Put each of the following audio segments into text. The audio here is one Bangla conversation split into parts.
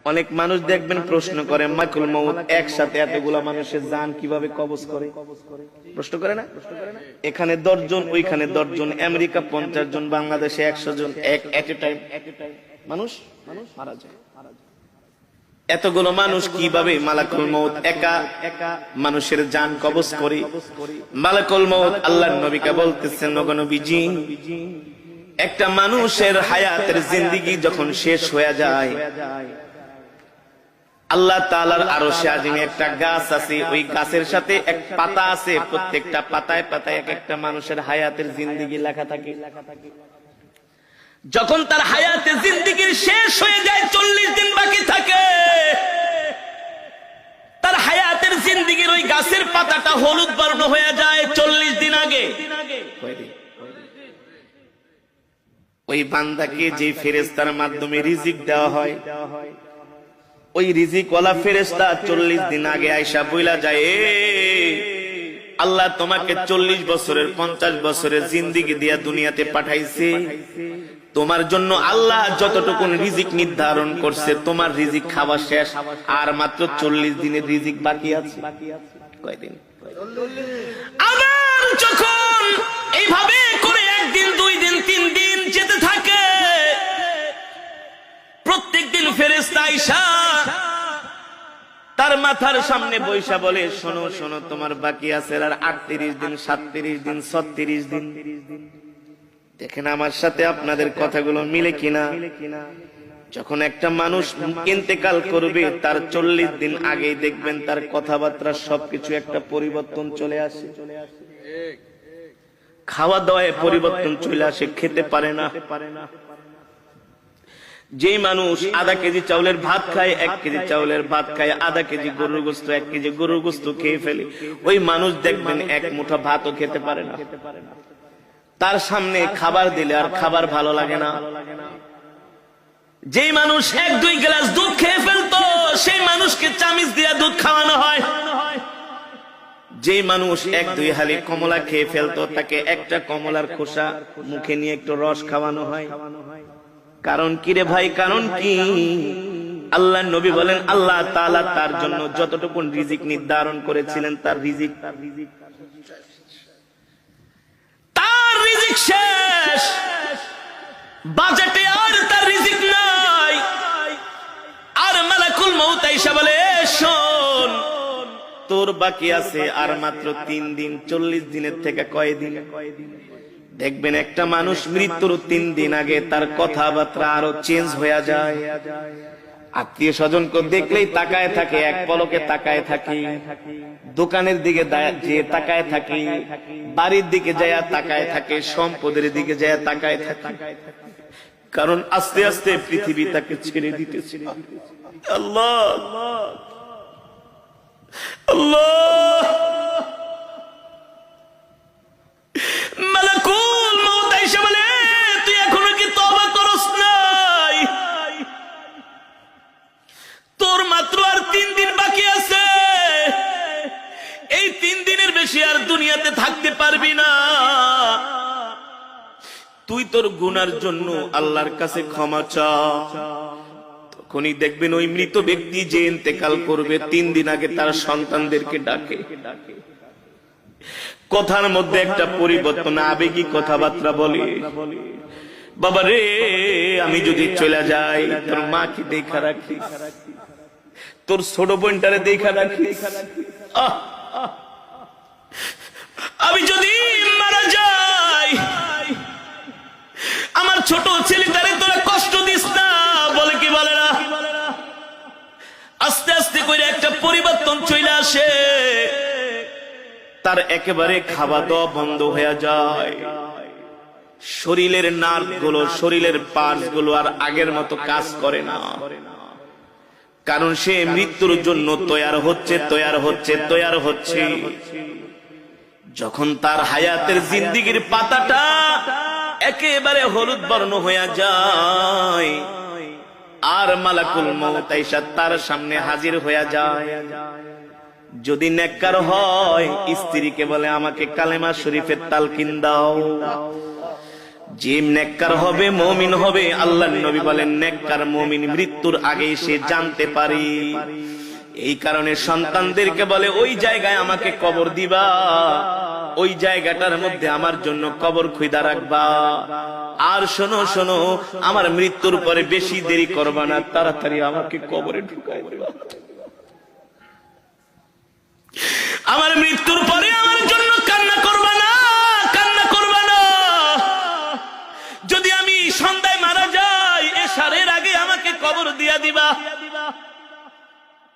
অনেক মানুষ দেখবেন প্রশ্ন করে মালাকুল মউত একসাথে এতগুলা মানুষের জান কিভাবে কবজ করে, প্রশ্ন করে না? এখানে 10 জন, ওইখানে 10 জন, আমেরিকা 50 জন, বাংলাদেশে 100 জন, এক এট এ টাইম মানুষ মারা যায়। এতগুলো মানুষ কিভাবে মালাকুল মউত একা মানুষের জান কবজ করে? মালাকুল মউত আল্লাহর নবীকে বলতেছেন, ওগো নবীজি, একটা মানুষের হায়াতের জিন্দেগি যখন শেষ হয়ে যায়, আল্লাহ তাআলার আরশে আজিমে একটা গাছ আছে, ওই গাছের সাথে এক পাতা আছে, প্রত্যেকটা পাতায় পাতায় এক একটা মানুষের হায়াতের জিন্দেগি লেখা থাকে। যখন তার হায়াতের জিন্দেগির শেষ হয়ে যায়, 40 দিন বাকি থাকে, তার হায়াতের জিন্দেগির ওই গাছের পাতাটা হলুদ বর্ণ হয়ে যায় 40 দিন আগে। ওই বান্দাকে যে ফেরেশতার মাধ্যমে রিজিক দেওয়া হয়, ওই রিজিকওয়ালা ফেরেশতা 40 দিন আগে আয়েশা বইলা যায়, আল্লাহ তোমাকে 40 বছরের 50 বছরের জিন্দেগি দিয়া দুনিয়াতে পাঠাইছে, তোমার জন্য আল্লাহ যতটুকু রিজিক নির্ধারণ করছে, তোমার রিজিক খাওয়া শেষ, আর মাত্র 40 দিনের রিজিক বাকি আছে। কয়দিন? আবার যখন এইভাবে করে 1 দিন 2 দিন 3 দিন যেতে থাকে, প্রত্যেকদিন ফেরেশতা আয়েশা তার মাথার সামনে বৈশা বলে, শোনো শোনো, তোমার বাকি আছে আর 38 দিন, 37 দিন, 36 দিন। দেখেন আমার সাথে আপনাদের কথাগুলো মিলে কিনা। যখন একটা মানুষ ইন্তেকাল করবে, তার 40 দিন আগেই দেখবেন তার কথাবার্তা সবকিছু একটা পরিবর্তন চলে আসে, খাওয়া দাওয়ায় পরিবর্তন চলে আসে, খেতে পারে না। যে মানুষ আধা কেজি চাউলের ভাত খায়, 1 কেজি চাউলের ভাত খায়, আধা কেজি গরুর গোশত, 1 কেজি গরুর গোশত খেয়ে ফেলে, ওই মানুষ দেখবেন 1 মুঠা ভাতও খেতে পারে না। তার সামনে খাবার দিলে আর খাবার ভালো লাগে না। যে মানুষ 1-2 গ্লাস দুধ খেয়ে ফেলতো, সেই মানুষকে চামিচ দিয়ে দুধ খাওয়ানো হয়। যে মানুষ 1-2 হালি কমলা খেয়ে ফেলতো, তাকে একটা কমলার খোসা মুখে নিয়ে একটু রস খাওয়ানো হয়। কারণ কি রে ভাই? কারণ কি? আল্লাহ নবী বলেন, আল্লাহ তাআলা তার জন্য যতটুকু রিজিক নির্ধারণ করেছিলেন, তার রিজিক শেষ, বাজেটে আর তার রিজিক নাই। আর মালাকুল মউত আয়েশা বলে, শোন, তোর বাকি আছে আর মাত্র 3 দিন। 40 দিনের থেকে কয়দিন? দেখবেন একটা মানুষ মৃত্যুর 3 দিন আগে তার কথাবার্তা আরো চেঞ্জ হয়ে যায়। আত্মীয় স্বজনকে দেখলেই তাকায় থাকে, এক পলকে তাকায় থাকে, দোকানের দিকে যে তাকায় থাকে, বাড়ির দিকে যায় তাকায় থাকে, সম্পদের দিকে যায় তাকায় থাকে। কারণ আস্তে আস্তে পৃথিবী তাকে ছেড়ে দিতেছে। আল্লাহ আল্লাহ, মালাকুল মউত আয়েশা বলে, তুই এখনো কি তওবা করস নাই? তোর মাত্র আর 3 দিন বাকি আছে। এই 3 দিনের বেশি আর দুনিয়াতে থাকতে পারবি না। তুই তোর গুনার জন্য আল্লাহর কাছে ক্ষমা চা। তখনই দেখবেন ওই মৃত ব্যক্তি যে ইন্তেকাল করবে, 3 দিন আগে তার সন্তানদেরকে ডাকে, কথার মধ্যে একটা পরিবর্তন, আবেগী কথাবার্তা বলে, বাবা রে, আমি যদি চলে যাই, তোর মাকে দেখা রাখিস, তোর ছোট বোনটারে দেখা রাখিস। আমি যদি মারা যাই, আমার ছোট ছেলেটারে তোরা কষ্ট দিস না। বলে কি বলে না? আস্তে আস্তে করে একটা পরিবর্তন চলে আসে, তার একেবারে খাওয়া দাওয়া বন্ধ হয়ে যায়। শরীরের নার্ভ গুলো, শরীরের পার্টস গুলো আর আগের মতো কাজ করে না। কারণ সে মৃত্যুর জন্য তৈয়ার হচ্ছে। যখন তার হায়াতের জিন্দেগির পাতাটা একেবারে হলুদ বর্ণ হয়ে যায়, আর মালাকুল মউত আয়েশা তার সামনে হাজির হয়ে যায়। যদি নেককার হয়, স্ত্রীকে বলে, আমাকে কালেমা শরীফের তালকিন দাও। যে নেককার হবে, মুমিন হবে, আল্লাহর নবী বলেন নেককার মুমিন মৃত্যুর আগে সে জানতে পারে। এই কারণে সন্তানদেরকে বলে ওই জায়গায় আমাকে কবর দিবা, ওই জায়গাটার মধ্যে আমার জন্য কবর খুঁজা রাখবা। আর শোনো শোনো, আমার মৃত্যুর পরে বেশি দেরি করবা না, তাড়াতাড়ি আমাকে কবরে ঢুকাই দিবা। আমার মৃত্যুর পরে আমার জন্য কান্না করবা না, কান্না করবা না। যদি আমি সন্ধ্যায় মারা যাই, এশারের আগে আমাকে কবর দিয়া দিবা।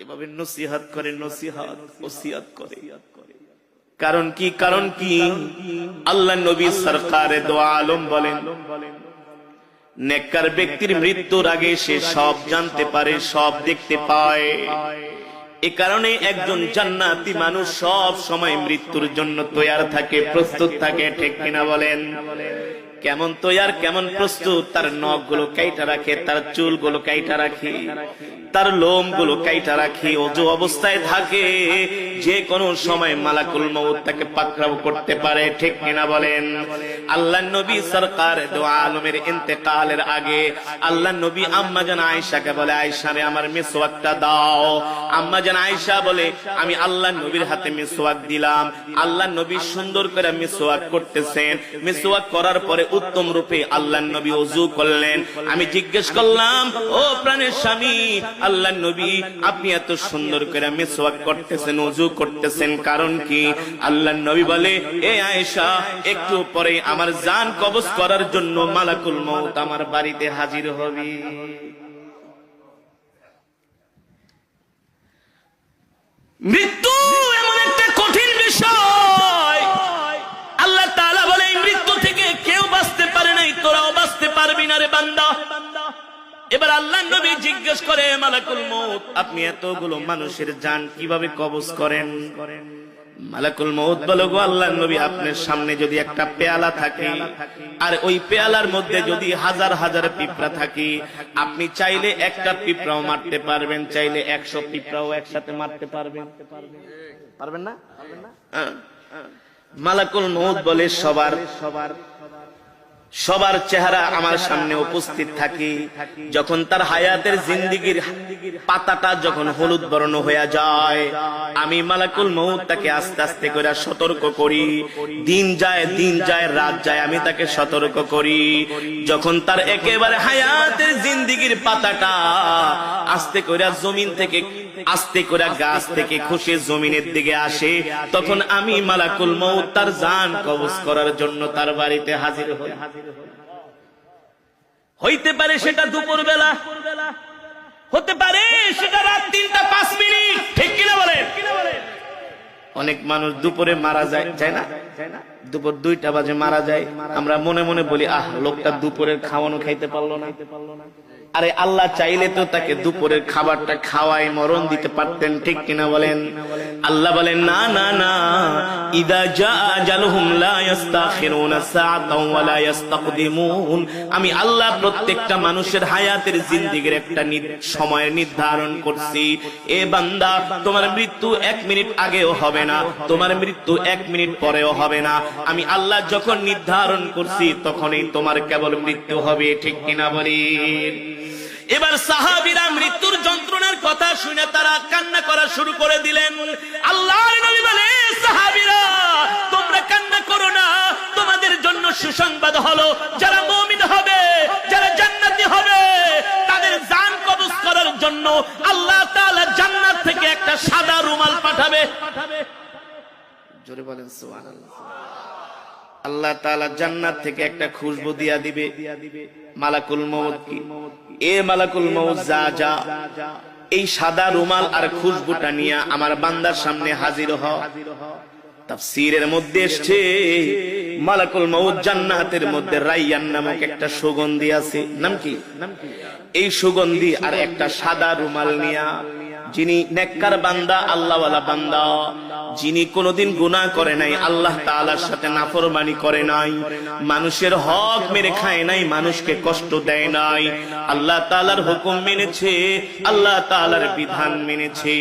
এভাবে নসিহত করে, নসিহত ওসিয়ত করে। কারণ কি? কারণ কি? আল্লাহ নবী সরকারে দো আলম বলেন নেককার ব্যক্তির মৃত্যুর আগে সে সব জানতে পারে, সব দেখতে পায়। এ কারণে একজন জান্নাতি মানুষ সব সময় মৃত্যুর জন্য তৈয়ার থাকে, প্রস্তুত থাকে। ঠিক কিনা বলেন? কেমন তৈয়ার, কেমন প্রস্তুত? তার নখগুলো কাইটা রাখে, তার চুলগুলো কাইটা রাখে, তার লোমগুলো কাইটা রাখে, ওযু অবস্থায় থাকে। যে কোনো সময় মালাকুল মউত তাকে পাকড়াও করতে পারে। ঠিক কিনা বলেন? আল্লাহর নবী সরকার দো আলমের ইন্তেকালের আগে আল্লাহর নবী আম্মা জান আয়েশাকে বলে, আয়েশা রে আমার মিসওয়াকটা দাও। আম্মা জান আয়েশা বলে, আমি আল্লাহর নবীর হাতে মিসওয়াক দিলাম। আল্লাহর নবী সুন্দর করে মিসওয়াক করতেছেন। মিসওয়াক করার পরে উত্তম রূপে আল্লাহর নবী ওযু করলেন। আমি জিজ্ঞেস করলাম, ও প্রাণের স্বামী আল্লাহর নবী, আপনি এত সুন্দর করে মিসওয়াক করতেছেন, ওযু করতেছেন, কারণ কি? আল্লাহর নবী বলে, এ আয়েশা, একটু পরে আমার জান কবজ করার জন্য মালাকুল মউত আমার বাড়িতে হাজির হবে। মৃত্যু এমন একটা কঠিন বিষয়, আল্লাহ তাআলা বলে এই মৃত্যু থেকে কেউ বাঁচতে পারে নাই, তোরাও বাঁচতে পারবি না রে বান্দা। এবার আল্লাহর নবী জিজ্ঞেস করে, মালাকুল মউত, আপনি এতগুলো মানুষের জান কিভাবে কবজ করেন? মালাকুল মউত বলে, গো আল্লাহর নবী, আপনার সামনে যদি একটা পেয়ালা থাকে আর ওই পেয়ালার মধ্যে যদি হাজার হাজার পিঁপড়া থাকে, আপনি চাইলে একটা পিঁপড়াও মারতে পারবেন, চাইলে 100 পিঁপড়াও একসাথে মারতে পারবেন। পারবেন না? মালাকুল মউত বলে, সবার চেহারা আমার সামনে উপস্থিত থাকে। যখন তার হায়াতের জিন্দেগীর পাতাটা যখন হলুদ বর্ণ হয়ে যায়, আমি মালাকুল মউত তাকে আস্তে আস্তে করে সতর্ক করি। দিন যায় রাত যায়, আমি তাকে সতর্ক করি। যখন তার একেবারে হায়াতের জিন্দেগীর পাতাটা আস্তে করে জমিন থেকে, আস্তে করে গাছ থেকে খসে জমিনের দিকে আসে, তখন আমি মালাকুল মউত তার জান কবজ করার জন্য তার বাড়িতে হাজির হই। হইতে পারে সেটা দুপুর বেলা, হতে পারে সেটা রাত 3টা 5 মিনিট। ঠিক কিনা বলেন? অনেক মানুষ দুপুরে মারা যায় না, দুপুর 2টা বাজে মারা যায়। আমরা মনে মনে বলি, আহ, লোকটা দুপুরের খাওয়ানো খাইতে পারলো না। আরে আল্লাহ চাইলে তো তাকে দুপুরের খাবারটা খাওয়াই মরণ দিতে পারতেন। ঠিক কিনা বলেন? আল্লাহ বলেন, না না না, ইদা জা আজালুহুম লা ইস্তাখিরুনা সাআতাও ওয়া লা ইস্তাকদিমুন। আমি আল্লাহ প্রত্যেকটা মানুষের হায়াতের জিন্দেগীর একটা সময় নির্ধারণ করছি। এ বান্দা, তোমার মৃত্যু 1 মিনিট আগেও হবে না, তোমার মৃত্যু 1 মিনিট পরেও হবে না। আমি আল্লাহ যখন নির্ধারণ করছি তখনই তোমার কেবল মৃত্যু হবে। ঠিক কিনা বলেন? এবার সাহাবীরা মৃত্যুর যন্ত্রণার কথা শুনে তারা কান্না করা শুরু করে দিলেন। আল্লাহর নবী বলে, সাহাবীরা তোমরা কান্না করো না, তোমাদের জন্য সুসংবাদ হলো, যারা মুমিন হবে, যারা জান্নাতি হবে, তাদের জান কবজ করার জন্য আল্লাহ তাআলা জান্নাত থেকে একটা সাদা রুমাল পাঠাবে। জোরে বলেন সুবহানাল্লাহ। আল্লাহ তাআলা জান্নাত থেকে একটা খুশবু দিয়া দিবে। মালাকুল মউত কি, এ মালাকুল মউত, যা এই সাদা রুমাল আর খুশবুটা নিয়ে আমার বান্দার সামনে হাজির হ। তাফসীরের মধ্যে এসেছে, মালাকুল মউত জান্নাতের মধ্যে রাইয়ান নামক একটা সুগন্ধি আছে। নাম কি? এই সুগন্ধি আর একটা সাদা রুমাল নিয়া, যিনি নেককার বান্দা, আল্লাহওয়ালা বান্দা, যিনি কোনোদিন গুনাহ করে নাই, আল্লাহ তাআলার সাথে নাফরমানি করে নাই, মানুষের হক মেরে খায় নাই, মানুষকে কষ্ট দেয় নাই, আল্লাহ তাআলার হুকুম মেনেছে, আল্লাহ তাআলার বিধান মেনেছে,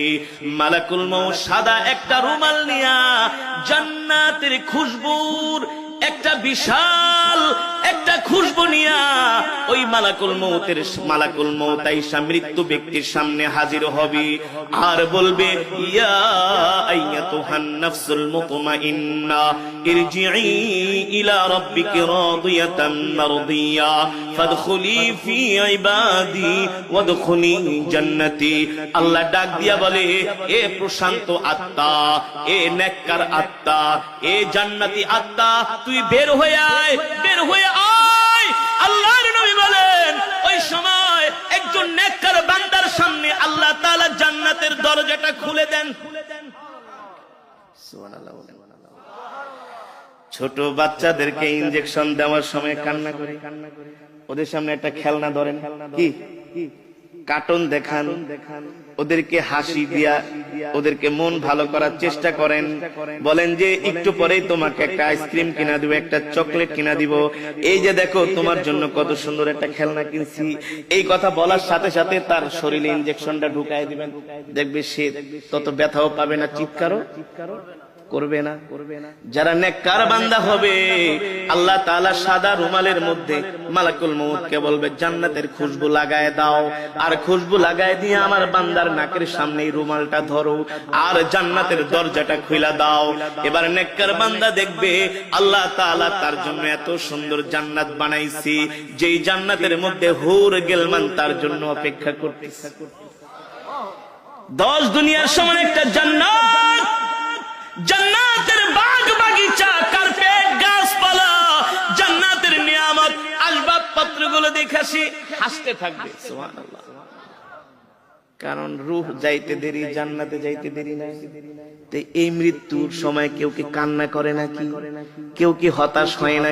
মালাকুল মউত সাদা একটা রুমাল নিয়া জান্নাতের খুশবুর একটা বিশাল একটা খুশবু নিয়া ওই মালাকুল মউত আইসা মৃত্যু ব্যক্তির সামনে হাজির হবে আর বলবে, ইয়া আইয়াতুহান নাফসুল মুতমাইন্না ইরজিই ইলা রাব্বিকি রাদিয়াতাম মারদিয়া ফাদখুলি ফি ইবাদি ওয়াদখুলি জান্নাতি। আল্লাহ ডাক দিয়া বলে, এ প্রশান্ত আত্মা, এ নেককার আত্মা, এ জান্নাতি আত্মা, তুই বের হয়ে আয়, বের হয়ে আয়। আল্লাহর নবী বলেন, ওই সময় একজন নেককার বান্দার সামনে আল্লাহ তাআলা জান্নাতের দরজাটা খুলে দেন। সুবহানাল্লাহ। ছোট বাচ্চাদেরকে ইনজেকশন দেওয়ার সময় কান্না করে, ওদের সামনে একটা খেলনা ধরেন, কি কার্টুন দেখান, ওদেরকে হাসি দিয়া ওদেরকে মন ভালো করার চেষ্টা করেন, বলেন যে একটু পরেই তোমাকে একটা আইসক্রিম কিনা দিব, একটা চকলেট কিনা দিব, এই যে দেখো তোমার জন্য কত সুন্দর একটা খেলনা কিনছি। এই কথা বলার সাথে সাথে তার শরীরে ইনজেকশনটা ঢুকাই দিবেন, দেখবে সে তত ব্যথাও পাবে না, চিৎকারও করবে না। যারা নেককার বান্দা হবে, আল্লাহ তাআলা সাদা রুমালের মধ্যে মালাকুল মউতকে বলবে, জান্নাতের খুশবু লাগায় দাও, আর খুশবু লাগায় দিয়ে আমার বান্দার নাকের সামনে এই রুমালটা ধরো, আর জান্নাতের দরজাটা খুলে দাও। এবার নেককার বান্দা দেখবে আল্লাহ তাআলা তার জন্য এত সুন্দর জান্নাত বানাইছি, যেই জান্নাতের মধ্যে হুর গিলমান তার জন্য অপেক্ষা করতেছে। 10 দুনিয়ার সমান একটা জান্নাত, জান্নাতের বাগ বাগিচা, কার্পেট, গাছপালা, জান্নাতের নিয়ামত, আসবাবপত্রগুলো দেখাসি হাসতে থাকবে। সুবহানাল্লাহ। কারণ রূহ যাইতে দেরি, জান্নাতে যাইতে দেরি নাই। তো এই মৃত্যুর সময় কেউ কি কান্না করে নাকি? কেউ কি হতাশ হয় না?